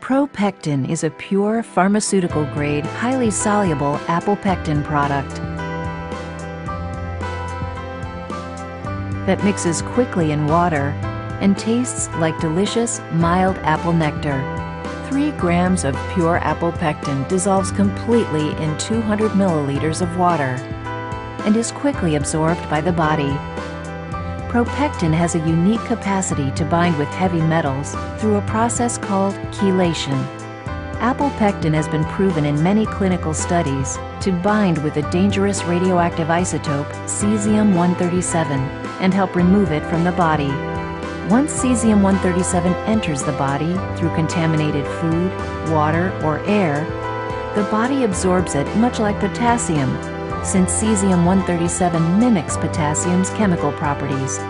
Propectin is a pure pharmaceutical-grade, highly soluble apple pectin product that mixes quickly in water and tastes like delicious, mild apple nectar. 3 grams of pure apple pectin dissolves completely in 200 milliliters of water and is quickly absorbed by the body. Propectin has a unique capacity to bind with heavy metals through a process called chelation. Apple pectin has been proven in many clinical studies to bind with a dangerous radioactive isotope, cesium-137, and help remove it from the body. Once cesium-137 enters the body through contaminated food, water, or air, the body absorbs it much like potassium, since cesium-137 mimics potassium's chemical properties.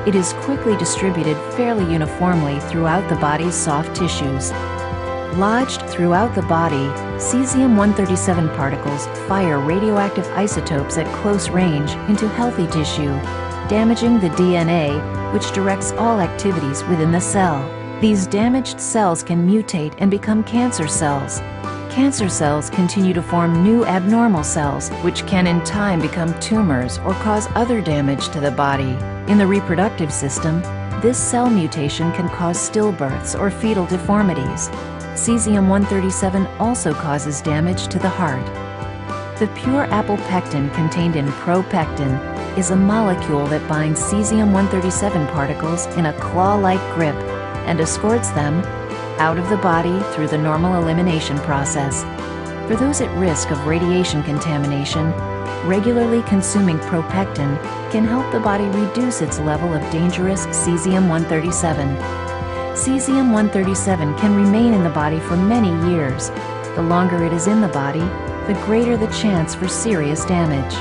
It is quickly distributed fairly uniformly throughout the body's soft tissues. Lodged throughout the body, cesium-137 particles fire radioactive isotopes at close range into healthy tissue, damaging the DNA, which directs all activities within the cell. These damaged cells can mutate and become cancer cells. Cancer cells continue to form new abnormal cells, which can in time become tumors or cause other damage to the body. In the reproductive system, this cell mutation can cause stillbirths or fetal deformities. Cesium-137 also causes damage to the heart. The pure apple pectin contained in Propectin is a molecule that binds cesium-137 particles in a claw-like grip and escorts them out of the body through the normal elimination process. For those at risk of radiation contamination, regularly consuming Propectin can help the body reduce its level of dangerous cesium-137. Cesium-137 can remain in the body for many years. The longer it is in the body, the greater the chance for serious damage.